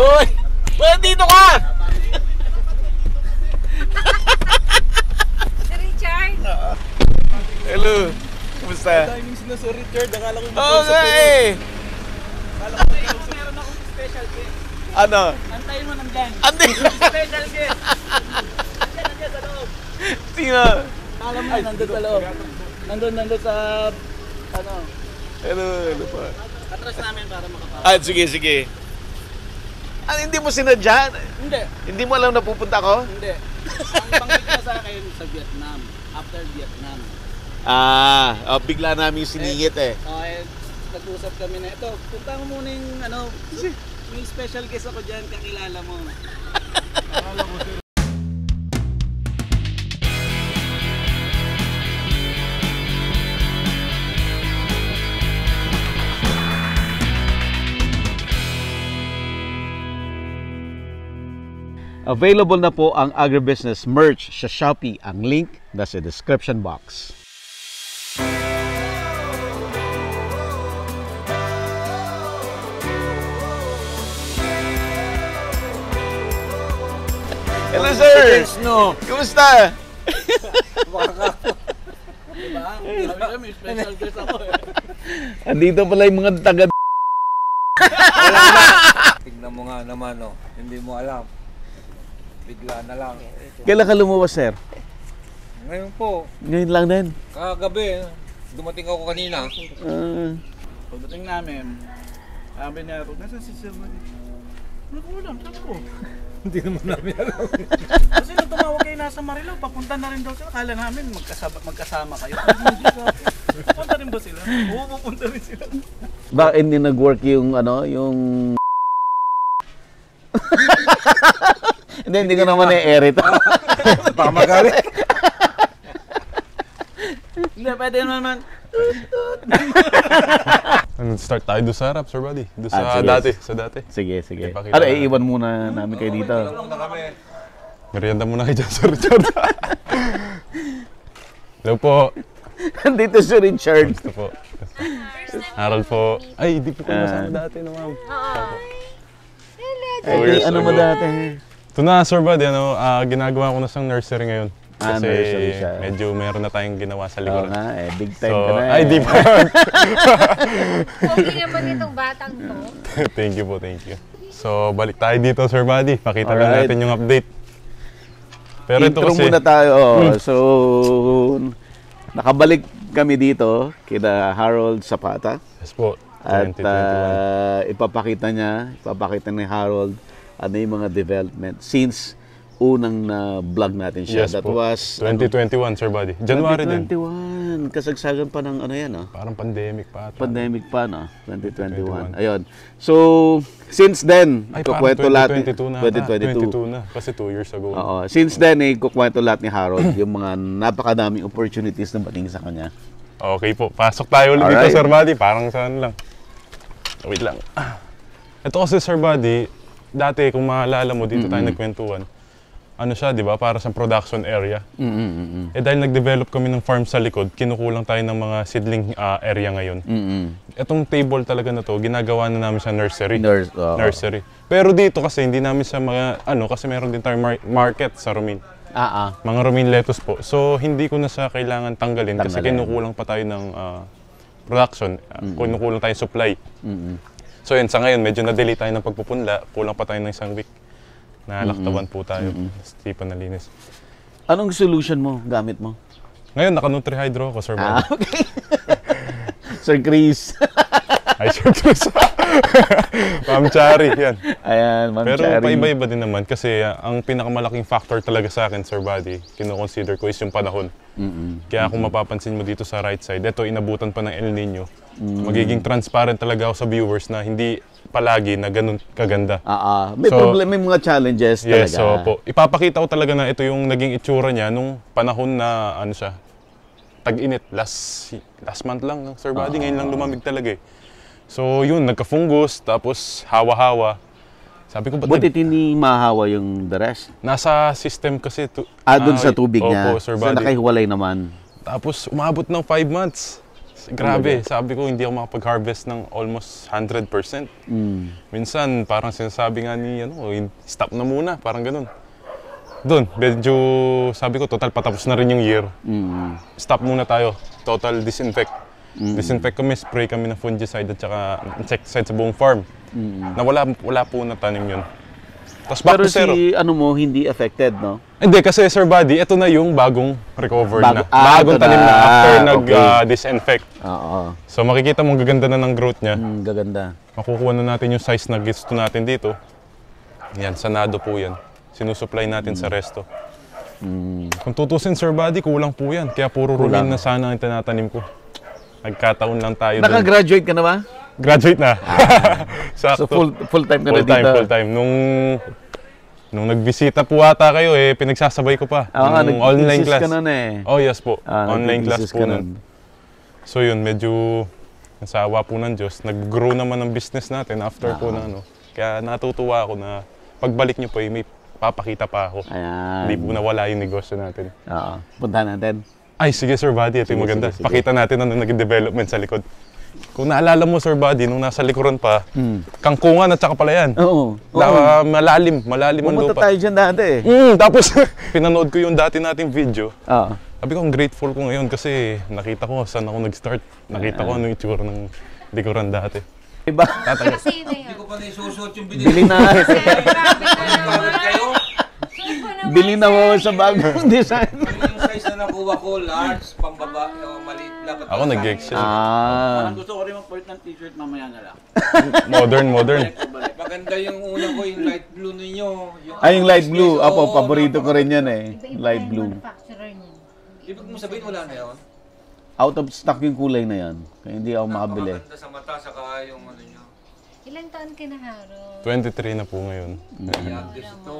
Uy! Uy, dito ka! Si Richard? Hello. Kumusta? Timing sila Sir Richard. Akala ko Oo nga eh. Akala ko meron akong special gift. Ano? Antayin mo nandyan. Andi! Special gift. Nandiyan sa loob. Sino? Alam mo, nandun sa loob. Nandun sa, ano. Ano pa? Atras namin para makapasok. Ah, sige. Ano, hindi mo sinadya? Hindi. Hindi mo alam na pupunta ko? Hindi. Ang banggit niya sa akin sa Vietnam. After Vietnam. Bigla namin siningit eh. Okay, nag-usap kami na ito. Punta mo muna yung ano, may special guest ako dyan, kakilala mo. Kakilala mo sir. Available na po ang agribusiness merch sa Shopee. Ang link nasa description box. Hello sir! No. Kumusta? Diba? May special guest ako eh. Andito pala yung mga taga... Tignan mo nga naman, oh. Hindi mo alam. Bigla na lang. Kailan ka lumuwas sir? Ngayon po, Ngayon lang din. kagabi, dumating ako kanina. Pagdating namin, sabi niya, nasa si Sir Manny? Ano ko alam? Saan ko? Hindi naman namin alam. Kasi nung tumawag kayo nasa Marilao, papunta na rin daw sila. Akala namin magkasama kayo. Hindi ka. Pupunta rin ba sila? Oo, pupunta rin sila. Bakit hindi nag-work yung ano, yung... hindi ko naman na-air ito. Baka magalit. Hindi, pwede naman. Start tayo doon sa harap, Sir Buddy. Doon sa sige. dati. Sige. Ipakita Ano, na. iiwan muna namin kayo dito. Merienda muna kayo dyan, Sir Richard. Hello po. Dito si Richard. Gusto po. Harold po. Ay, di po kayo masama dati na, ma'am. Ay, ano mo dati? Ito na, Sir Buddy, ginagawa ko na siyang nursery ngayon. Kasi nursery siya. medyo meron na tayong ginawa sa Oo likuran. nga eh, big time ka na eh. Ay, di ba? Okay naman itong batang to. Thank you po, thank you. So, balik tayo dito, Sir Buddy. Pakita lang Alright. natin yung update. Pero ito Intro kasi, muna tayo. So, nakabalik kami dito kina Harold Zapata. yes po, At 2021. ipapakita ni Harold ano yung mga development since unang vlog natin siya. Yes That po. was 2021, Sir Buddy. January din. 2021. Kasagsagan pa ng ano yan, Parang pandemic pa ata. Pandemic pa, no? 2021. Ayun. So, since then, Ay, parang kukwento lahat. 2022 na. 2022. 22 na. Kasi 2 years ago. Oo. Since then, kukwento lahat ni Harold yung mga napakadaming opportunities na bating sa kanya. Okay po. Pasok tayo ulit Alright. dito, Sir Buddy. Parang saan lang. Wait lang. Ito kasi, Sir Buddy, dati kung maalala mo, dito tayo nagkwentuhan. Ano siya, di ba? Para sa production area. Eh dahil nag-develop kami ng farm sa likod, kinukulang tayo ng mga seedling area ngayon. Itong table talaga na to, ginagawa na namin sa nursery. Nursery. Pero dito kasi hindi namin sa mga kasi meron din tayong market sa Romaine. Mga Romaine lettuce po. So hindi ko na siya kailangan tanggalin kasi kinukulang pa tayo ng production. Kinukulang tayo supply. So yun, sa ngayon medyo na-delay tayo ng pagpupunla. Kulang pa tayo ng isang week. Nalaktaban po tayo. Hindi pa nalinis. Anong solution mo, gamit mo? Ngayon, naka-Nutri-Hydro ako, Sir Buddy. Okay. Sir Chris. Ay, Sir Chris. Ma'am Chari, yan. Ayan, Ma'am Pero Chari. paiba-iba din naman kasi ang pinakamalaking factor talaga sa akin, Sir Buddy, kino-consider ko is yung panahon. Kaya kung mapapansin mo dito sa right side, ito inabutan pa ng El Nino. Magiging transparent talaga ako sa viewers na hindi palagi na ganun kaganda. May problem, may mga challenges talaga. Yes, so po. Ipapakita ko talaga na ito yung naging itsura niya nung panahon na siya, tag-init. Last month lang, Sir Buddy, ngayon lang lumamig talaga eh. So yun, nagka-fungus, tapos hawa-hawa. Sabi ko, Buti hindi mahawa yung the rest? nasa system kasi Doon sa tubig niya. Opo, Sir So Buddy. nakahiwalay naman. Tapos umabot ng 5 months. Grabe, sabi ko hindi ako makapag-harvest ng almost 100%. Minsan parang sinasabi nga ni stop na muna, parang ganun. Doon, medyo sabi ko total patapos na rin yung year. Stop muna tayo, total disinfect. Disinfect kami, spray kami ng fungicide at saka insecticide sa buong farm. Na wala po na tanim yun. Tapos back Pero to zero. si ano mo, hindi affected, no? Hindi, kasi Sir Buddy, ito na yung bagong recovered na. ito Bagong tanim na after okay. nag-disinfect. Oo. So makikita mong gaganda na ng growth niya. Gaganda. Makukuha na natin yung size na gusto natin dito. Yan, sanado po yan. Sinusupply natin sa resto. Kung tutusin Sir Buddy, kulang po yan. Kaya puro rumin na sana ang tinatanim ko. Nagkataon lang tayo doon. Naka-graduate ka na ba? Graduate na. So Sakto. full-time ka na dito? Full time. Nung nagbisita po ata kayo, pinagsasabay ko pa. Nung online class. Ka nun eh. Oh yes po. Online class nag-thesis po ka nun. So yun, medyo nasawa po ng Diyos. Nag-grow naman ang business natin after po na ano. Kaya natutuwa ako na pagbalik niyo po, may papakita pa ako. Ayan. Hindi po nawala yung negosyo natin. Oo. Puntahan natin. Ay, sige Sir Buddy, ito yung maganda. sige. Pakita natin ano naging development sa likod. Kung naalala mo Sir Buddy, nung nasa likuran pa, kangkungan at saka palayan. Oo. Malalim ang Pumunta lupa. tayo dyan dati eh. Tapos pinanood ko yung dati nating video. Oo. Sabi ko, ang grateful ko ngayon kasi nakita ko saan ako nag-start. Nakita ko ano yung itsura ng likuran dati. Iba. Kasi na Hindi yun. ko pa naisusot yung Bili na. Grabe na Pagod kayo. Bili na mo sa bagong design. Yung size na nakuha ko, large, pambaba, maliit lang. Ako nag-excel. Parang gusto ko rin mag-port ng t-shirt mamaya na lang. Modern. Maganda yung una ko, yung light blue ninyo. Ay, yung light blue. Oo, Apo, paborito ko rin yan eh. Iba-iba Light yung blue. manufacturer niya. Ibig mo sabihin wala na yun? Out of stock yung kulay na yan. Kaya hindi ako makabili. Maganda sa mata, saka yung ano nyo. Ilang taon ka na, Haro? 23 na po ngayon. Youngest ito,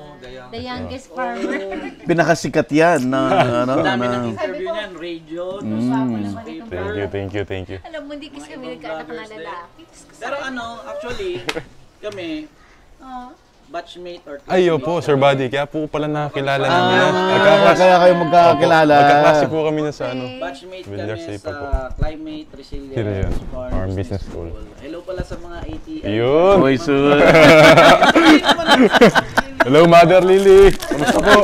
The youngest farmer. Pinakasikat yan na ano Dami na. ng interview niyan, radio, Thank you. Alam mo, hindi kasi kami nagkaanak na lalaki. Pero ano, actually, kami, batchmate or Ay, po, Sir Buddy. Kaya po pala nakakilala namin. Kaya kayo magkakilala. Magkaklase po kami na sa ano. batchmate Villar kami Saper po. sa Climate Sino Resilience yan? Farm Business School. Hello pala sa mga ATI. Yun! Boy, soon. Hello, Mother Lily! Kamusta po?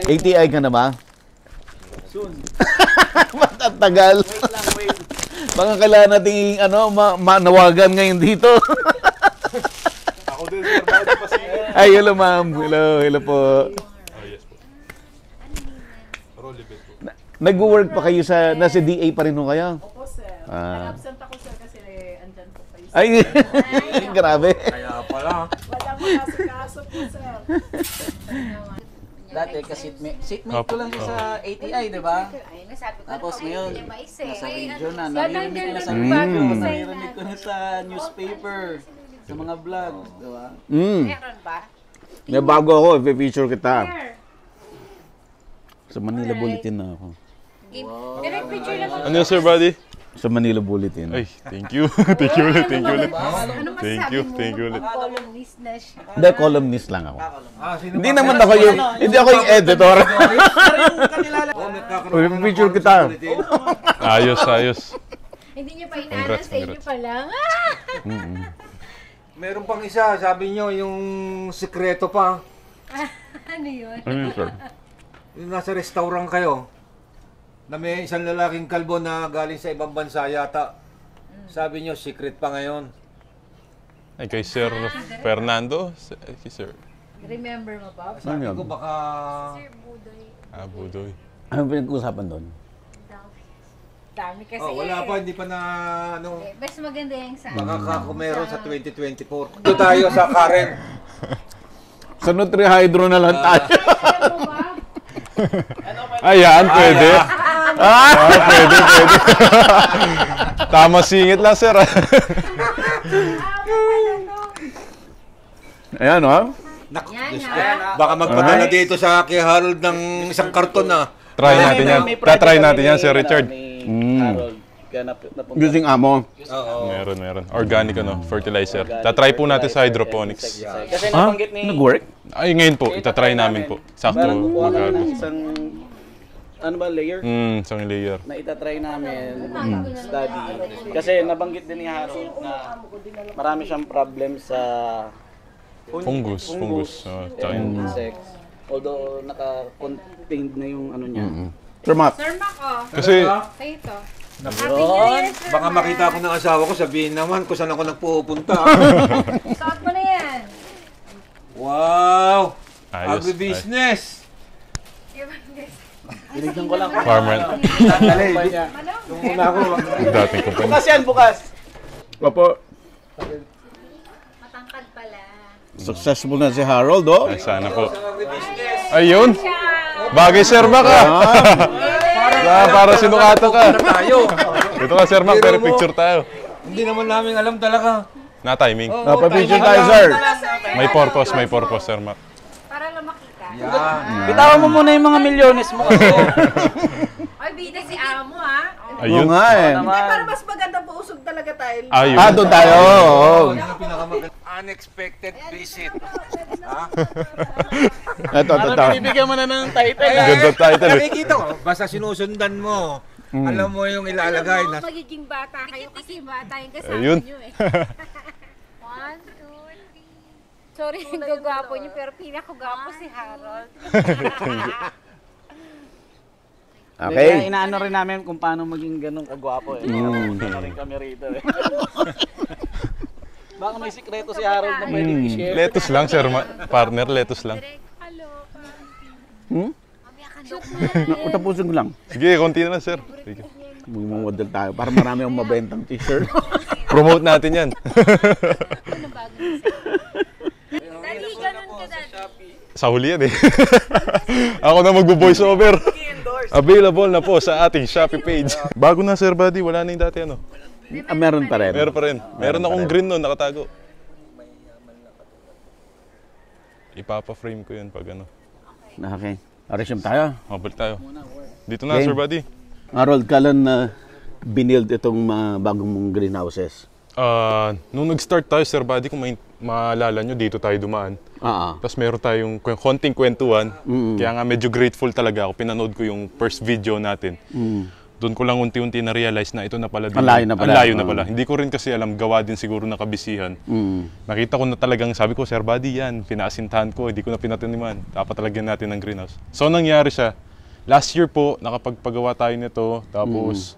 ATI ka na ba? Soon. Matatagal. Wait lang, wait. Baka kailangan nating ano, manawagan ngayon dito. Ako din, Sir Buddy, pasingit. Ay, hello ma'am. Hello po. Yes po. Rolly po. Nag-work pa kayo sa, nasa DA pa rin ho kayo? Opo, sir. Ah. Nag-absent ako, sir, kasi andyan po kayo. Ay, grabe. Kaya pala. Walang makasikaso po, sir. Dati seatmate ko lang siya sa ATI, di ba? Ay, nasabi ko Tapos na ngayon, niya maise. nasa radio na, Yan ang naririnig ko na sa galing radio, bago design naririnig ko na sa newspaper, sa mga vlog, di ba? Meron ba? May bago ako, i-feature kita. Sa Manila Bulletin na ako. Direct picture lang ako. Ano yun, Sir Buddy? Sa Manila Bulletin. Ay, thank you. Thank you ulit. Ano Thank masasabi you, mo? thank you ulit. Columnist na siya. Hindi, columnist lang ako. Sino Hindi naman ako yung, hindi ako yung editor. I-feature kita. Ayos. Hindi niyo pa inaanan, Congrats, sa inyo congrats. pa lang. Meron pang isa, sabi nyo, yung sikreto pa. Ano yun? Ano yun, sir? Yung nasa restaurant kayo, na may isang lalaking kalbo na galing sa ibang bansa yata. Sabi nyo, secret pa ngayon. Ay, kay Sir Fernando? Kay Sir Remember mo ba? Sabi yun? ko baka... Budoy. Ano pinag-usapan doon? Dami kasi. Oh, wala pa, hindi pa na ano... Mas maganda yung sa Baka meron sa 2024. Ito tayo sa Karen. Sa Nutrihydro na lang tayo. Ayan, pwede. Pwede. Tama singit lang, sir. Ayan, ha? Naku, Yan, Diyos ha? ko. Baka magpadala dito sa kay Harold ng isang karton na. Try natin yan. Tatry natin yan, Sir Richard. Harold, kaya napunta. Using amo. Oo. Meron. Organic fertilizer. Tatry po natin sa hydroponics. Kasi Ha? nabanggit ni... Nag-work? Ay, ngayon po, itatry namin po. Sakto, Parang kukuha ka ng mag-harvest. isang ano ba, layer? Isang layer. Na itatry namin study. Kasi nabanggit din ni Harold na marami siyang problem sa Fungus. Tsaka yung insects. Although naka-contained na yung ano niya. Sir Matt. Sir Mac, oh. kasi Sa'yo to. Yun. Baka makita ko ng asawa ko, sabihin naman kung saan ako nagpupunta. Suot mo na yan. Wow! ayos. Agribusiness! Binigyan ko lang. Farmer. Yung una ko, Dating kumpanya. Bukas yan, bukas! Opo. Matangkad pala. Successful na si Harold, oh. Ay, sana po. Ayun! Bagay, Sir Mac, ah! Para sinukatan ka. tayo. Ito ka, Sir Mac, pero picture tayo. Hindi naman namin alam talaga. Na timing. Napapicture tayo, sir. May purpose, Sir Mac. Para lang makita. Yan. Bitawan mo muna yung mga milyones mo. Ay, bida si Amo, ha? Oo Ayun. nga eh. Para mas maganda po usog talaga tayo. Ayun. Doon tayo. Oo. Unexpected visit. Ito. Binibigyan mo na ng title. Ganda title eh. Nakikita ko, basta sinusundan mo. Alam mo yung ilalagay na Magiging bata kayo kasi bata yung kasama Ayun. nyo eh. 1, 2, 3. Sorry, gagwapo niyo pero pinakagwapo si Harold. Okay. Inaano rin namin kung paano maging ganun kagwapo eh. Ano rin kami rito eh. Baka may sikreto si Harold na pwedeng i-share. Lettuce lang, Sir Mac. Partner, lettuce lang. Hello, Tapusin ko lang. Sige, konti na lang, Sir. Sige. Magmamadal tayo para marami akong mabentang t-shirt. Promote natin yan. Dali, ganun ka dali. Sa huli yan eh. Ako na magbo-voice over. Available na po sa ating Shopee page. Bago na, Sir Buddy, wala na yung dati ano. Meron pa rin. Meron pa rin. Meron akong green nun, nakatago. Ipapa-frame ko yun pag ano. Okay. Resume tayo. Mabalik tayo. Dito na, Okay. Sir Buddy. Harold, kailan na binild itong mga bagong mong greenhouses? Nung nag-start tayo, Sir Buddy, kung maalala nyo, dito tayo dumaan. Tapos meron tayong konting kwentuhan. Kaya nga medyo grateful talaga ako. Pinanood ko yung first video natin. Doon ko lang unti-unti na-realize na ito na pala din. Ang layo na pala. Ang layo na pala. Hindi ko rin kasi alam, gawa din siguro ng kabisihan. Nakita ko na talagang, sabi ko, Sir Buddy, yan, pinaasintahan ko, hindi ko na pinataniman. Dapat talagyan natin ng greenhouse. So, nangyari siya. Last year po, nakapagpagawa tayo nito. Tapos,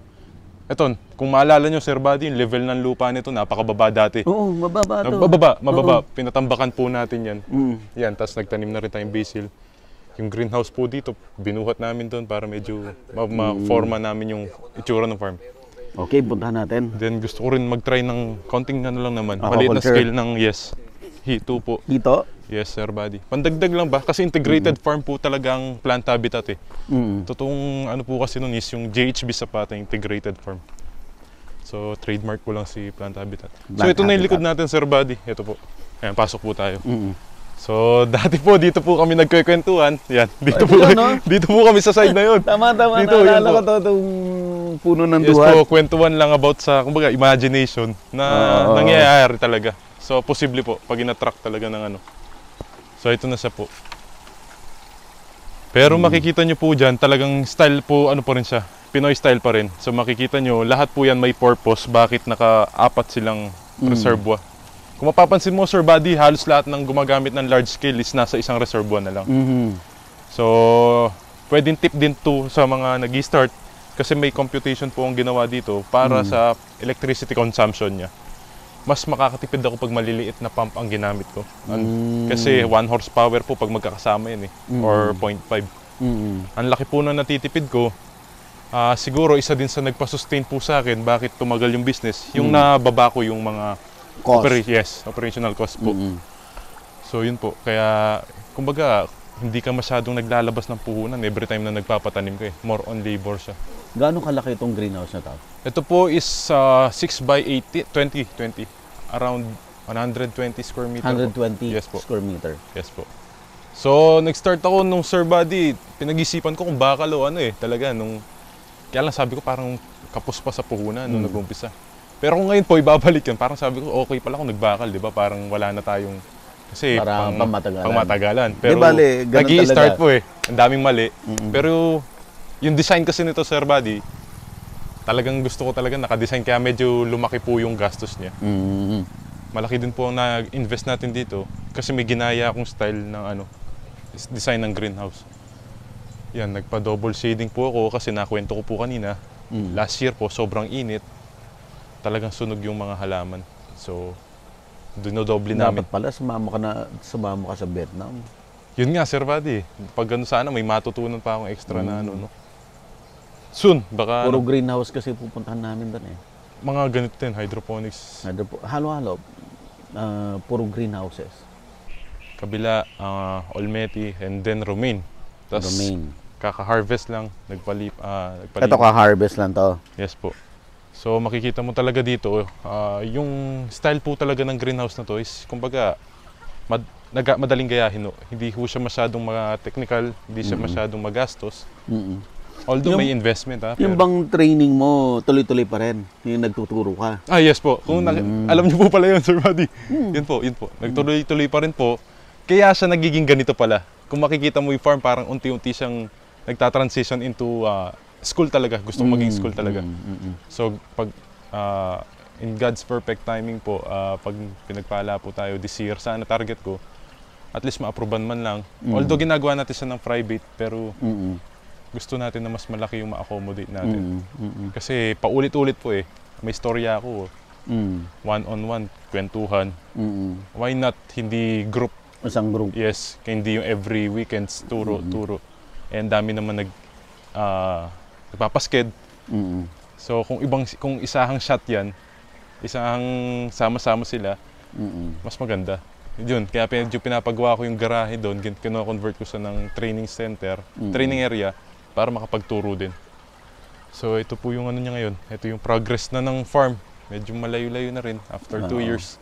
eto, kung maalala nyo, Sir Buddy, yung level ng lupa nito, napakababa dati. Oo, mababa to. Mababa. Pinatambakan po natin yan. Yan, tapos nagtanim na rin tayong basil. Yung greenhouse po dito, binuhat namin doon para medyo ma-forma namin yung itsura ng farm. Okay, puntahan natin. Then gusto ko rin mag-try ng counting ano lang naman. Maliit na scale ng He2 po. Dito? Yes, Sir Buddy. Pandagdag lang ba? Kasi integrated farm po talagang plant habitat eh. Totoong ano po kasi nun is yung JHB Zapata integrated farm. So, trademark ko lang si plant habitat. So, ito na yung likod natin, Sir Buddy. Ito po. Ayan, pasok po tayo. So, dati po, dito po kami nagkukwentuhan. Yan, dito po, dito po kami sa side na yun. Tama. Dito, Naalala ko to, itong puno ng Yes duhat. po, kwentuhan lang about sa, kumbaga, imagination na nangyayari talaga. So, posible po, pag in-attract talaga ng ano. So, ito na siya po. Pero makikita nyo po dyan, talagang style po, ano pa rin siya, Pinoy style pa rin. So, makikita nyo, lahat po yan may purpose, bakit naka-apat silang reservoir. Kung mapapansin mo, Sir Buddy, halos lahat ng gumagamit ng large scale is nasa isang reservoir na lang. So, pwedeng tip din to sa mga nag-start kasi may computation po ang ginawa dito para sa electricity consumption niya. Mas makakatipid ako pag maliliit na pump ang ginamit ko. Kasi 1 horsepower po pag magkakasama yun eh, or 0.5. Ang laki po na natitipid ko. Siguro isa din sa nagpa-sustain po sa akin bakit tumagal yung business, yung nababa ko yung mga operational cost po. So yun po, kaya kumbaga hindi ka masyadong naglalabas ng puhunan every time na nagpapatanim ka eh. More on labor siya. Gaano kalaki itong greenhouse na to? Ito po is 6 by 20. Around 120 square meter. 120 Yes po. square meter. Yes po. So nag-start ako nung Sir Buddy, pinag-isipan ko kung bakal o ano eh, talaga nung kaya lang sabi ko parang kapos pa sa puhunan nung nag-umpisa. Pero kung ngayon po ibabalik yun, parang sabi ko okay pala kung nagbakal, di ba? Parang wala na tayong kasi Parang pamatagalan. pangmatagalan. Pero Di bale, ganun nag-i-start talaga. po eh. Ang daming mali. Pero Yung design kasi nito, Sir Buddy, talagang gusto ko talaga naka-design kaya medyo lumaki po yung gastos niya. Malaki din po ang na-invest natin dito kasi may ginaya akong style ng design ng greenhouse. Yan, nagpa-double shading po ako kasi nakwento ko po kanina. Last year po, sobrang init. Talagang sunog yung mga halaman. So, dinodoble namin. Dapat pala, sumama ka sa Vietnam. Yun nga, Sir Buddy. Pag sana, may matutunan pa akong extra na no? Soon, baka Puro greenhouse kasi pupuntahan namin doon eh. mga ganito din, hydroponics. Halo-halo. Puro greenhouses. Kabila, Olmeti, and then Romaine. Tas, Romaine. kaka-harvest lang, nagpalip. Ito ka-harvest lang to. Yes po. So makikita mo talaga dito, yung style po talaga ng greenhouse na to is, kumbaga, madaling gayahin. No? Hindi ho siya masyadong mga technical, hindi siya masyadong magastos. Although may investment. Yung bang training mo, tuloy-tuloy pa rin? Yung nagtuturo ka? Yes po. Kung alam niyo po pala yun, Sir Buddy. Yun po. Nagtuloy-tuloy pa rin po. Kaya siya nagiging ganito pala. Kung makikita mo yung farm, parang unti-unti siyang nagta-transition into school talaga. Gustong maging school talaga. So, pag in God's perfect timing po, pag pinagpala po tayo this year, sana target ko, at least ma-approvean man lang. Although ginagawa natin siya ng private, pero gusto natin na mas malaki yung ma-accommodate natin. Kasi paulit-ulit po eh. May storya ako. One-on-one, kwentuhan. Why not hindi group? Isang group. Yes, hindi yung every weekends, turo. And dami naman nagpapasked. So kung isahang shot yan, isahang sama-sama sila, mas maganda. Yun, kaya medyo pinapagawa ko yung garahe doon, kino-convert ko sa ng training center, training area, para makapagturo din. So ito po yung niya ngayon. Ito yung progress na ng farm. Medyo malayo-layo na rin after 2 years.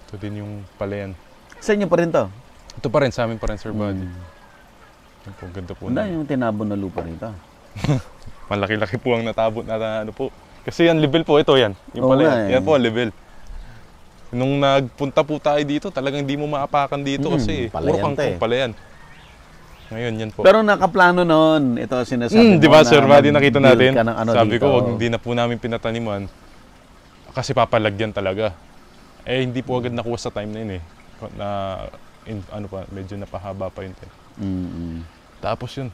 Ito din yung palayan. Sa inyo pa rin to? Ito pa rin, sa amin pa rin, Sir Buddy. Yan po, ganda po. Wala yung tinabon na lupa rito. Malaki-laki po ang natabot na po. Kasi yan, level po ito yan. Yung palayan. Yan po, level. Nung nagpunta po tayo dito, talagang hindi mo maapakan dito kasi puro kangkong palayan. Ngayon, yan po. Pero nakaplano noon, ito sinasabi mo di ba, Sir Buddy, nakita natin? Sabi dito. ko, hindi na po namin pinataniman kasi papalagyan talaga. Hindi po agad nakuha sa time na yun eh. Medyo napahaba pa yun. Tapos yun,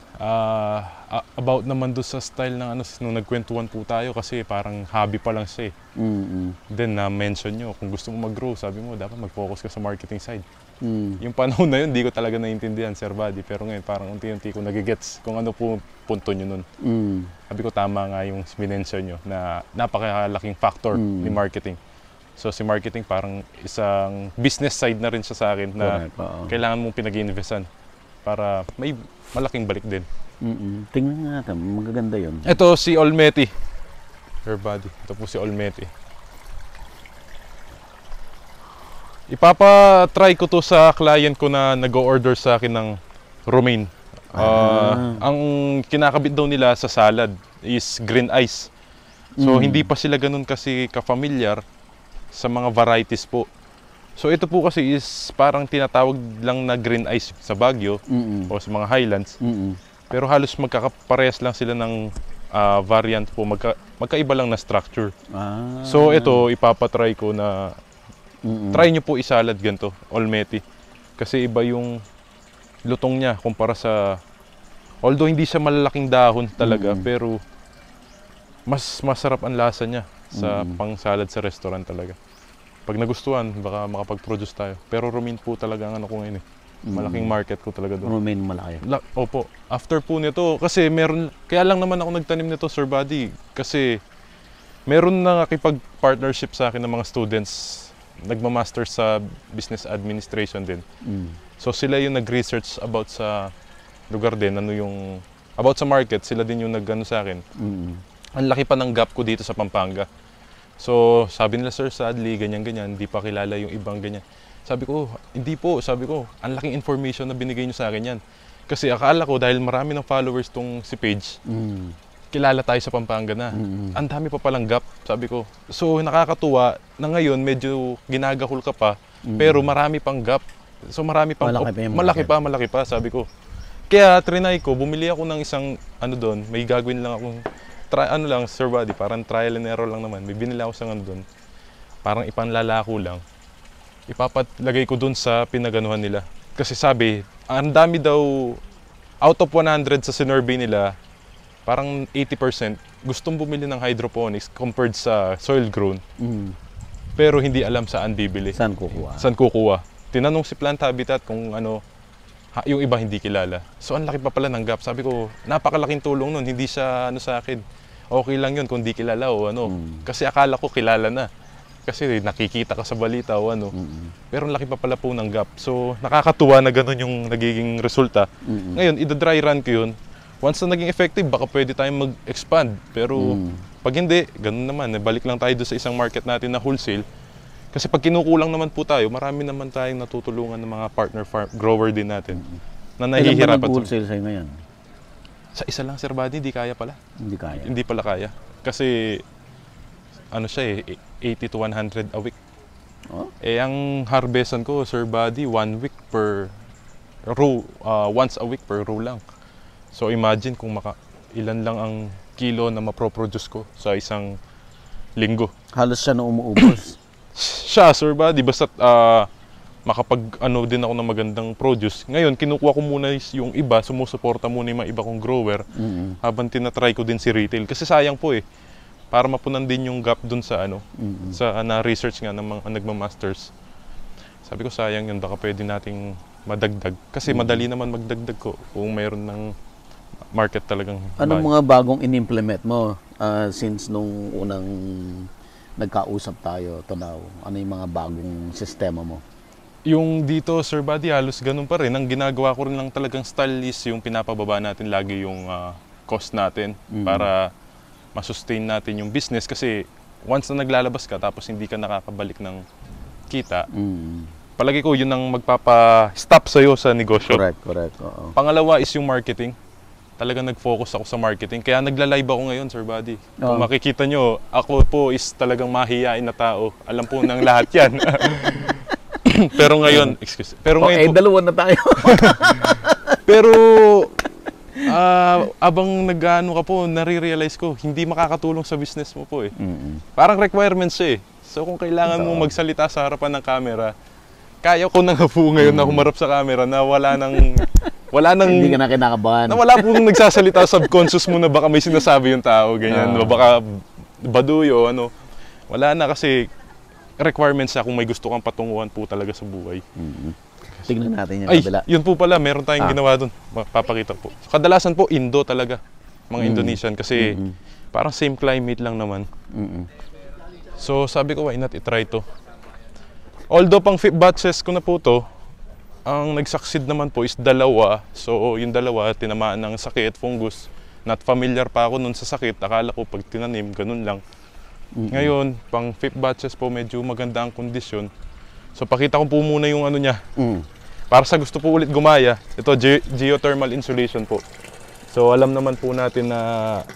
about naman doon sa style ng nung nagkwentuhan po tayo kasi parang hobby pa lang siya eh. Then na-mention nyo, kung gusto mo mag-grow, sabi mo, dapat mag-focus ka sa marketing side. Yung panahon na yun, di ko talaga naiintindihan, Sir Buddy. Pero ngayon, parang unti-unti ko nagigets kung ano po punto nyo nun. Sabi ko, tama nga yung minention nyo na napakalaking factor ni marketing. So si marketing parang isang business side na rin siya sa akin na kailangan mong pinag-iinvestan para may malaking balik din. Tingnan nga natin, magaganda yun. Ito si Olmeti. Sir Buddy, ito po si Olmeti. Ipapa-try ko to sa client ko na nag-order sa akin ng romaine. Ang kinakabit daw nila sa salad is green ice. So hindi pa sila ganun kasi ka-familiar sa mga varieties po. So ito po kasi is parang tinatawag lang na green ice sa Baguio o sa mga highlands. Pero halos magkakaparehas lang sila ng variant po, magkaiba lang na structure. So ito ipapa-try ko na try nyo po isalad ganito, Olmeti. Kasi iba yung lutong niya kumpara sa, although hindi siya malalaking dahon talaga, pero mas masarap ang lasa niya sa pang-salad sa restaurant talaga. Pag nagustuhan, baka makapag-produce tayo. Pero romaine po talaga ang ko ngayon eh. Malaking market ko talaga doon. Romaine malaki. Opo. After po nito, kasi kaya lang naman ako nagtanim nito, Sir Buddy. Kasi meron na nakipag-partnership sa akin ng mga students nagma-master sa business administration din. So sila yung nag-research about sa lugar din, about sa market, sila din yung nag-ano sa akin. Ang laki pa ng gap ko dito sa Pampanga. So sabi nila, sir, sadly, ganyan-ganyan, hindi pa kilala yung ibang ganyan. Sabi ko, hindi po, ang laking information na binigay nyo sa akin yan. Kasi akala ko, dahil marami ng followers tong si Paige, kilala tayo sa Pampanga na. Ang dami pa palang gap, sabi ko. So nakakatuwa na ngayon medyo ginagahol ka pa, pero marami pang gap. So marami pang malaki pa, malaki pa, sabi ko. Kaya trinay ko, bumili ako ng isang ano doon, may gagawin lang akong ano lang, Sir Buddy, parang trial and error lang naman. May binili ako sa ano doon. Parang ipanlalako lang. Ipapatlagay ko doon sa pinaganuhan nila. Kasi sabi, ang dami daw out of 100 sa sinurvey nila, parang 80% gustong bumili ng hydroponics compared sa soil grown. Pero hindi alam saan bibili. Saan kukuha? Saan kukuha? Tinanong si Plant Habitat kung ano, yung iba hindi kilala. So ang laki pa pala ng gap. Sabi ko, napakalaking tulong nun. Hindi siya ano sa akin. Okay lang yun kung di kilala o ano. Kasi akala ko kilala na. Kasi nakikita ka sa balita o ano. Pero ang laki pa pala po ng gap. So nakakatuwa na ganun yung nagiging resulta. Ngayon, ida-dry run ko yun. Once na naging effective, baka pwede tayong mag-expand. Pero pag hindi, ganun naman. Balik lang tayo doon sa isang market natin na wholesale. Kasi pag kinukulang naman po tayo, marami naman tayong natutulungan ng mga partner grower din natin na nahihirapan. Ilan ba nag-wholesale sa'yo ngayon? Sa isa lang, Sir Buddy, hindi kaya pala. Hindi kaya. Hindi pala kaya. Kasi, ano siya 80 to 100 a week. Oh? Ang harvestan ko, Sir Buddy, 1 week per row, once a week per row lang. So, imagine kung ilan lang ang kilo na maproproduce ko sa isang linggo. Halos siya na umuubos. Siya, Sir Buddy, basta makapag-ano din ako ng magandang produce. Ngayon, kinukuha ko muna yung iba, sumusuporta muna yung mga iba kong grower habang tinatry ko din si retail. Kasi sayang po para mapunan din yung gap dun sa sa na-research nga ng mga nagmamasters. Sabi ko, sayang yun, baka pwede nating madagdag. Kasi madali naman magdagdag ko kung mayroon ng market talagang Anong mga bagong in-implement mo since nung unang nagkausap tayo to now? Ano yung mga bagong sistema mo? Yung dito, Sir Buddy, halos ganun pa rin. Ang ginagawa ko rin lang talagang style is yung pinapababa natin lagi yung cost natin para masustain natin yung business. Kasi once na naglalabas ka tapos hindi ka nakakabalik ng kita, palagi ko yun ang magpapa-stop sa'yo sa negosyo. Correct. Oo. Pangalawa is yung marketing. Talagang nag-focus ako sa marketing. Kaya nagla-live ako ngayon, Sir Buddy. Kung makikita nyo, ako po is talagang mahihain na tao. Alam po ng lahat yan. Pero ngayon, dalawa na tayo. Pero abang nag-ano ka po, nare-realize ko, hindi makakatulong sa business mo po Parang requirements siya So kung kailangan mo magsalita sa harapan ng camera, kaya ko na nga po ngayon na humarap sa camera na wala nang Hindi ka na kinakabahan. na wala pong nagsasalita, subconscious mo na baka may sinasabi yung tao, ganyan. Baka baduyo, ano. Wala na kasi requirements kung may gusto kang patunguhan po talaga sa buhay. Tignan natin yung kabila. Yun po pala, meron tayong ginawa doon. Papakita po. Kadalasan po, Indo talaga. Mga Indonesian kasi parang same climate lang naman. So sabi ko, why not itry to? Although pang 5 batches ko na po to, ang nag-succeed naman po is 2. So yung 2, tinamaan ng sakit, fungus. Not familiar pa ako nun sa sakit. Akala ko pag tinanim, ganun lang. Ngayon, pang 5 batches po, medyo maganda ang kondisyon. So pakita ko po muna yung ano niya. Para sa gusto po ulit gumaya, ito geothermal insulation po. So alam naman po natin na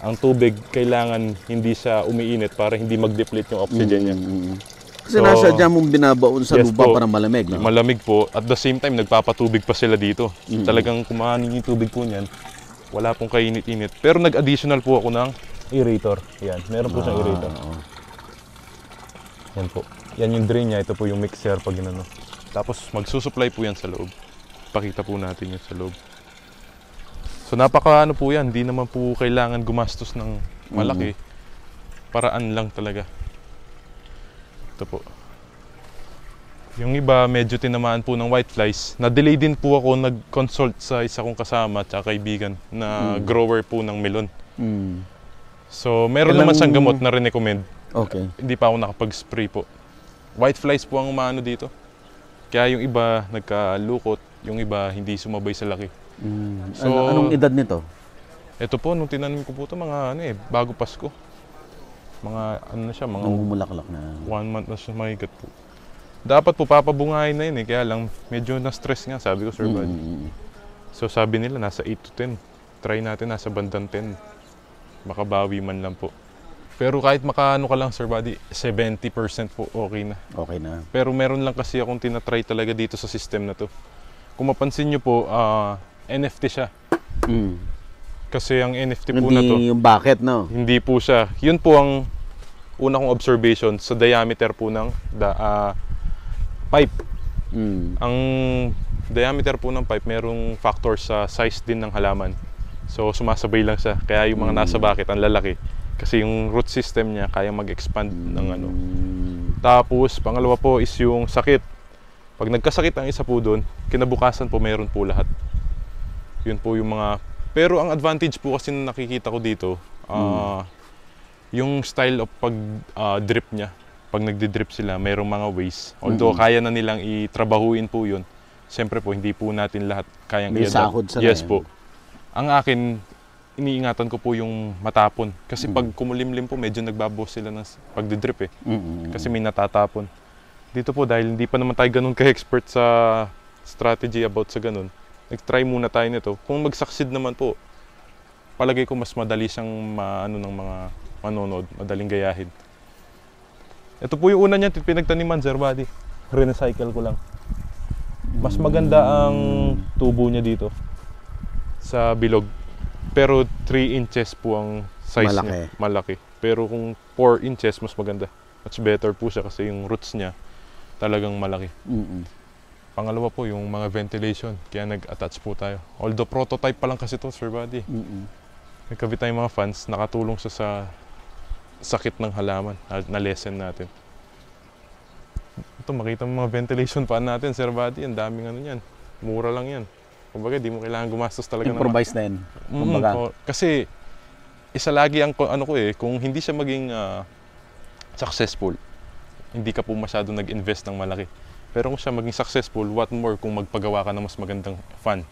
ang tubig kailangan hindi siya umiinit para hindi mag-deplete yung oxygen niya. Kasi nasadya mong binabaon sa lupa para malamig, no? Malamig po. At the same time, nagpapatubig pa sila dito. Talagang kumahanin yung tubig po niyan. Wala pong kainit-init. Pero nag-additional po ako ng aerator. Yan, meron po siyang aerator. Yan po. Yan yung drain niya. Ito po yung mixer pag ginano. Tapos magsusupply po yan sa loob. Pakita po natin yung sa loob. So napaka po yan. Hindi naman po kailangan gumastos ng malaki. Paraan lang talaga. Ito po. Yung iba medyo tinamaan po ng whiteflies. Na-delay din po ako nag-consult sa isa kong kasama at kaibigan na grower po ng melon. So meron naman siyang gamot na rin-recommend. Okay. Hindi pa ako nakapag-spray po. Whiteflies po ang umano dito. Kaya yung iba nagkalukot, yung iba hindi sumabay sa laki. So, anong edad nito? Ito po, nung tinanim ko po ito, mga bago Pasko. Mga ano na siya, mga Namumulaklak na. 1 month na siya mahigit po. Dapat po papabungahin na yun kaya lang medyo na-stress nga, sabi ko, Sir Buddy. So sabi nila, nasa 8 to 10. Try natin, nasa bandang 10. Makabawi man lang po. Pero kahit makaano ka lang, Sir Buddy, 70% po okay na. Okay na. Pero meron lang kasi akong tinatry talaga dito sa system na to. Kung mapansin nyo po, NFT siya. Kasi ang NFT po na to, Hindi yung bucket, no? hindi po siya. Yun po ang una kong observation sa diameter po ng pipe. Ang diameter po ng pipe, merong factor sa size din ng halaman. So sumasabay lang siya. Kaya yung mga nasa bucket, ang lalaki. Kasi yung root system niya, kaya mag-expand ng ano. Tapos, pangalawa po is yung sakit. Pag nagkasakit ang isa po doon, kinabukasan po meron po lahat. Yun po yung mga... Pero ang advantage po kasi na nakikita ko dito, yung style of pag-drip niya. Pag nagdi-drip sila, mayroong mga ways. Although kaya na nilang itrabahuin po yun. Siyempre po, hindi po natin lahat kayang May sahod sa Yes yan. po. Ang akin, iniingatan ko po yung matapon. Kasi pag kumulimlim po, medyo nagbabawas sila ng pagdi-drip eh. Kasi may natatapon. Dito po, dahil hindi pa naman tayo ganun ka-expert sa strategy about sa ganun, nag-try muna tayo nito. Kung mag-succeed naman po, palagay ko mas madali siyang maano ng mga manonood, madaling gayahin. Ito po yung una niya pinagtaniman, Sir Buddy. Recycle ko lang. Mas maganda ang tubo niya dito sa bilog. Pero 3 inches po ang size niya. Malaki. Pero kung 4 inches, mas maganda. Much better po siya kasi yung roots niya talagang malaki. Pangalawa po, yung mga ventilation. Kaya nag-attach po tayo. Although prototype pa lang kasi ito, Sir Buddy. Nagkabit tayong mga fans, nakatulong siya sa sakit ng halaman na lesson natin. Ito, makita mo mga ventilation fan natin, Sir Buddy. Ang daming ano yan. Mura lang yan. Kumbaga, di mo kailangan gumastos talaga. Improvise na yun. Kumbaga. Kasi, isa lagi ang ano ko eh, kung hindi siya maging successful, hindi ka po masyado nag-invest ng malaki. Pero kung siya maging successful, what more kung magpagawa ka ng mas magandang fan.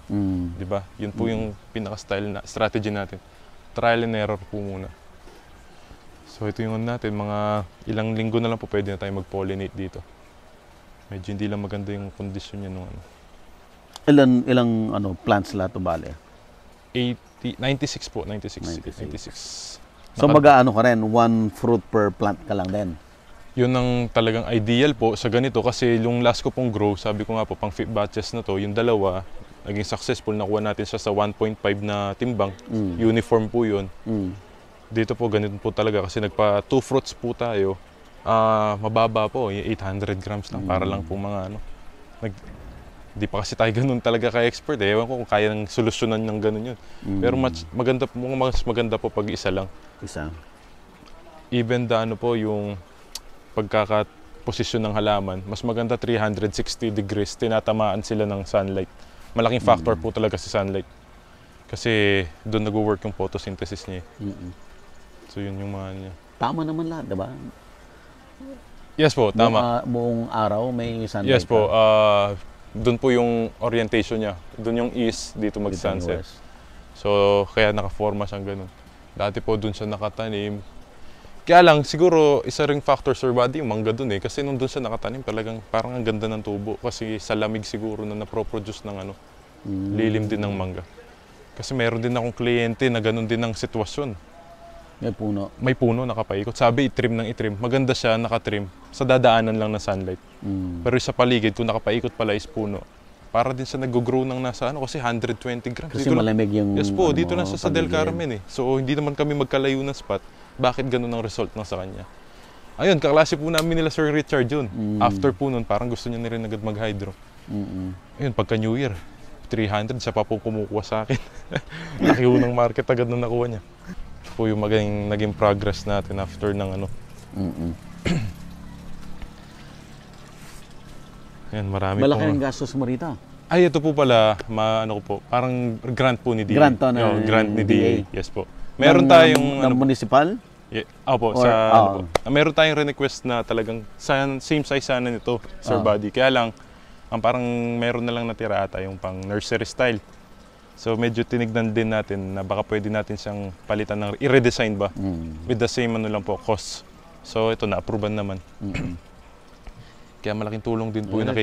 Di ba? Yun po yung pinaka-style na strategy natin. Trial and error po muna. So ito yung natin, mga ilang linggo na lang po pwede na tayo mag-pollinate dito. Medyo hindi lang maganda yung kondisyon niya nung ano. Ilang plants lahat to bale? 96 po, 96. So mag-aano ka rin, 1 fruit per plant ka lang din? Yun ang talagang ideal po sa ganito kasi yung last ko pong grow, sabi ko nga po, pang 5 batches na to, yung dalawa, naging successful, nakuha natin siya sa 1.5 na timbang. Uniform po yun. Dito po, ganito po talaga kasi nagpa 2 fruits po tayo. Mababa po, 800 grams lang, para lang po mga ano. Di pa kasi tayo ganun talaga ka-expert eh. Ewan ko kung kaya ng solusyonan ng ganun yun. Pero mas maganda po pag isa lang. Isa. Even the ano po, yung pagkakaposisyon ng halaman, mas maganda 360 degrees, tinatamaan sila ng sunlight. Malaking factor po talaga si sunlight. Kasi doon nag-work yung photosynthesis niya. So yun yung mga niya. Tama naman lahat, diba? Yes po, tama. Buong araw may sunlight. Yes po, doon po yung orientation niya. Doon yung east, dito mag-sunset. So kaya nakaforma siyang ganun. Dati po doon siya nakatanim. Kaya lang, siguro, isa ring factor, Sir Buddy, yung mangga dun eh. Kasi nung dun siya nakatanim, talagang parang ang ganda ng tubo. Kasi sa lamig siguro na naproproduce ng ano, lilim din ng mangga. Kasi meron din akong kliyente na ganun din ang sitwasyon. May puno. May puno nakapaikot. Sabi, itrim ng itrim. Maganda siya, nakatrim. Sa dadaanan lang ng sunlight. Pero sa paligid, kung nakapaikot pala is puno, para din siya nag-grow ng nasa ano, kasi 120 grams. Kasi dito malamig yung... Yes po, dito na sa Del Carmen eh. So, hindi naman kami magkalayo ng spot. Bakit ganun ang result ng sa kanya? Ayun, kaklase po namin nila Sir Richard yun. After po nun, parang gusto niya na rin agad mag-hydro. Ayun, pagka New Year, 300, siya pa po kumukuha sa akin. Laki po ng market agad na nakuha niya. Ito po yung naging progress natin after ng ano. Ayun, marami Malaki pong... ang gastos mo rito. Ay, ito po pala, ano ko po, parang grant po ni DA. Grant to na grant ni DA. DA. Yes po. Meron tayong... Ng municipal? Opo, Or, sa... Ano po, meron tayong request na talagang same size sana nito, Sir Buddy. Kaya lang, ang parang meron na lang natira ata yung pang nursery style. So medyo tinignan din natin na baka pwede natin siyang palitan ng i-redesign ba with the same ano lang po, cost. So ito na-approvean naman. Kaya malaking tulong din po yung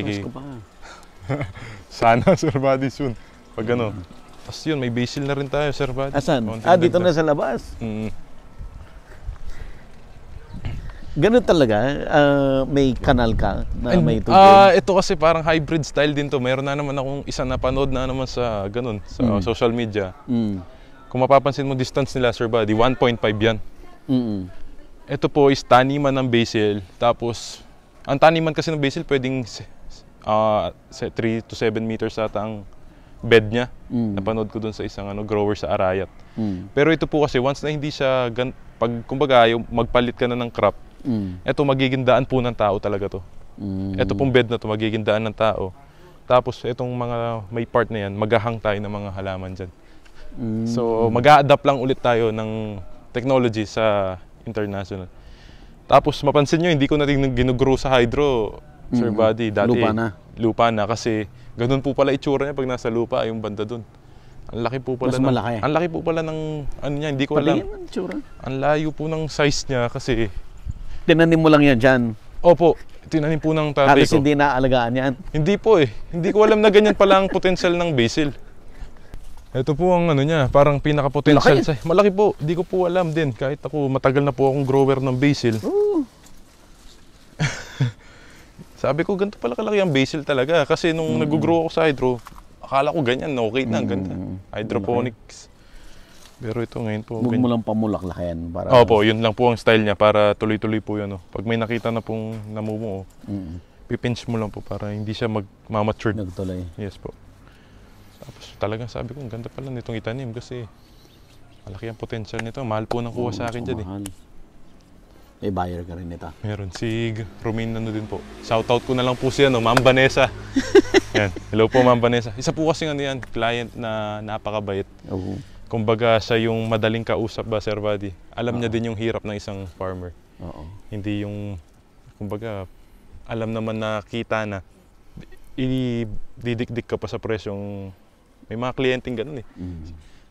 Sana, Sir Buddy, soon. Pag ano. Tapos yun, may basil na rin tayo, Sir Buddy. Asan? Konting Dito dagdag. na sa labas. Ganun talaga? May kanal ka na may tubig? Ito kasi parang hybrid style din to. Meron na naman akong isa na panood na naman sa ganun, sa social media. Kung mapapansin mo distance nila, Sir Buddy, 1.5 yan. Ito po is taniman ng basil. Tapos, ang taniman kasi ng basil pwedeng 3 to 7 meters ata ang bed niya. Napanood ko dun sa isang grower sa Arayat. Pero ito po kasi once na hindi siya pag kumbaga yung magpalit ka na ng crop, ito magiging daan po ng tao talaga to. Ito pong bed na to magiging daan ng tao. Tapos itong mga may part na yan, maghahang tayo ng mga halaman dyan. So mag-a-adapt lang ulit tayo ng technology sa international. Tapos mapansin nyo, hindi ko na ginugrow sa hydro, Sir Buddy. Dati, lupa na kasi ganun po pala itsura niya pag nasa lupa, yung banda dun. Ang laki po pala. Mas malaki. Ang laki po pala ng ano niya, hindi ko alam. Ang layo po ng size niya kasi Tinanim mo lang yan dyan? Opo, tinanim po ng tatay Halos ko. hindi naalagaan yan? Hindi po eh. Hindi ko alam na ganyan pala ang potential ng basil. Ito po ang ano niya, parang pinaka-potential. Malaki po. Hindi ko po alam din. Kahit ako, matagal na po akong grower ng basil. Sabi ko, ganito pala kalaki ang basil talaga. Kasi nung nag-grow ako sa hydro, akala ko ganyan, okay na, ganda. Hydroponics. Pero ito ngayon po. Huwag mo lang pamulaklakin. Opo, yun lang po ang style niya para tuloy-tuloy po yun. Pag may nakita na pong namumuo, pipinch mo lang po para hindi siya mag-mature. Nagtuloy. Yes po. Tapos talagang sabi ko, ang ganda pala nitong itanim kasi malaki ang potential nito. Mahal po nang kuha sa akin dyan eh. May buyer ka rin nito. Meron si Romain din po. Shoutout ko na lang po siya, Ma'am Vanessa. Yan. Hello po, Ma'am Vanessa. Isa po kasi yan, client na napakabait. Kumbaga siya yung madaling kausap ba, Sir Buddy. Alam niya din yung hirap ng isang farmer. Hindi yung, kumbaga, alam naman na kita na ididikdik ka pa sa presyong may mga kliyenteng ganun eh.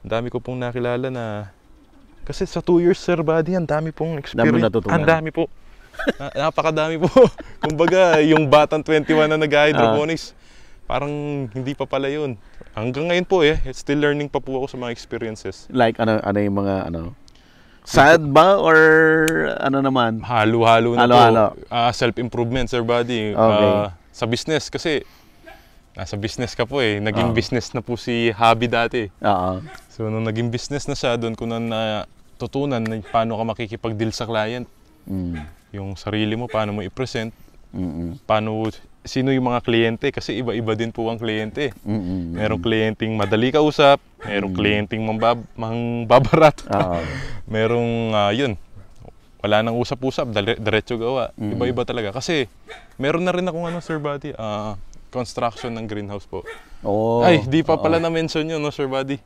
Ang dami ko pong nakilala na kasi sa 2 years, Sir Buddy, ang dami pong experience. Ang dami po. Napakadami po. Kumbaga, yung batang 21 na nag-hydroponics, parang hindi pa pala yun. Hanggang ngayon po still learning pa po ako sa mga experiences. Like ano yung mga sad ba or ano naman? Halo-halo na po. Self-improvement, Sir Buddy. Okay. Sa business kasi nasa business ka po naging business na po si Habi dati. So nung naging business na siya, doon ko na natutunan na paano ka makikipag-deal sa client. Yung sarili mo, paano mo i-present, sino yung mga kliyente, kasi iba-iba din po ang kliyente. Merong kliyenteng madali kausap, merong kliyenteng mangbabarat, merong yun, wala nang usap-usap, diretso gawa. Iba-iba talaga. Kasi meron na rin akong Sir Buddy, construction ng greenhouse po. Ay, di pa pala na-mention yun, Sir Buddy.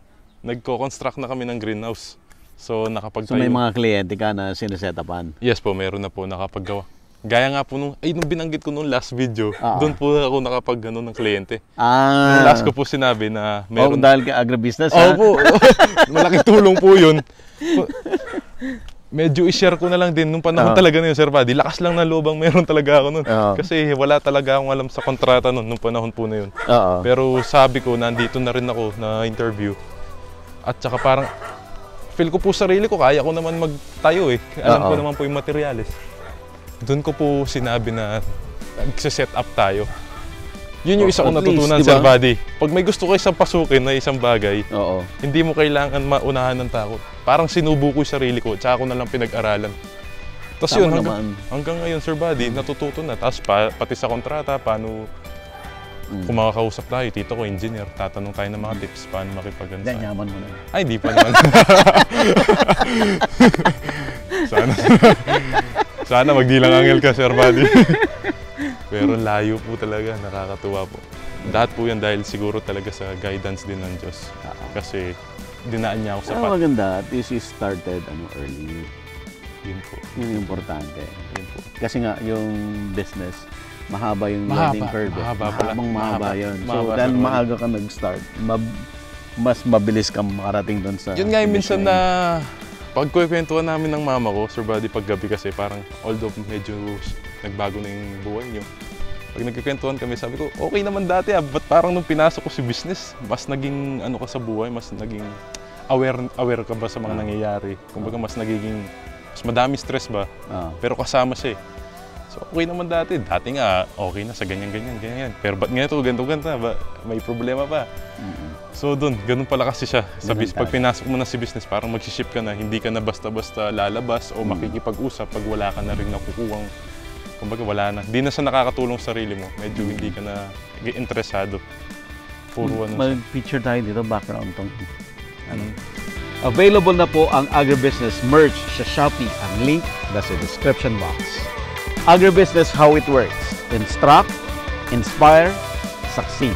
Nagko-construct na kami ng greenhouse. So, nakapagtayo. So, may mga kliyente ka na sinesetapan? Yes po, meron na po nakapaggawa. Gaya nga po nung binanggit ko nung last video, doon po ako ng kliyente. Nung last ko po sinabi na meron. Dahil ka agribusiness, ha? Opo, malaking tulong po yun. Medyo i-share ko na lang din nung panahon talaga na yun, Sir Buddy. Lakas lang na lobang meron talaga ako nun. Kasi wala talaga akong alam sa kontrata nun nung panahon po na yun. Pero sabi ko, nandito na rin ako na interview. At saka parang, feel ko po sarili ko, kaya ko naman magtayo Alam ko naman po yung materials. Doon ko po sinabi na nagsiset up tayo. Yun yung isa kong natutunan, Sir Buddy. Pag may gusto kayo isang pasukin na isang bagay, hindi mo kailangan maunahan ng takot. Parang sinubo ko yung sarili ko, tsaka ko na lang pinag-aralan. Tapos yun, hanggang ngayon, Sir Buddy, natututo na. Tapos pati sa kontrata, paano kung makakausap tayo, tito ko, engineer, tatanong tayo ng mga tips, paano makipaganda. Yaman mo na. Ay, di pa naman. Sana magdilang angel ka, Sir Buddy. Pero layo po talaga, nakakatuwa po. Lahat po yan dahil siguro talaga sa guidance din ng Diyos. Kasi dinaan niya ako sa maganda, at least you started early. Yun po. Yun yung importante. Yun po. Kasi nga, yung business, mahaba yung learning curve. Mahaba yun. So, dahil maaga ka nag-start, mas mabilis kang makarating doon sa... Yun nga yung minsan na pagkukwentuhan namin ng mama ko, Sir Buddy, paggabi kasi parang although medyo nagbago na yung buhay niyo. Pag nagkikwentuhan kami, sabi ko, okay naman dati ba't parang nung pinasok ko si business, mas naging ka sa buhay, mas naging aware ka ba sa mga nangyayari. Kumbaga mas nagiging Mas madami stress ba? Pero kasama siya eh. So okay naman dati. Dati nga okay na sa ganyan. Pero ba't ganito, ganito ba? May problema pa. So doon, ganun pala kasi siya. Pag pinasok mo na si business, parang mag-ship ka na. Hindi ka na basta-basta lalabas o makikipag-usap pag wala ka na rin nakukuhang. Kumbaga wala na. Hindi na siya nakakatulong sa sarili mo. Medyo hindi ka na interesado. Puro ano siya. Mag-feature tayo dito, background tong. Available na po ang Agribusiness merch sa Shopee. Ang link nasa description box. Agribusiness, how it works. Instruct, inspire, succeed.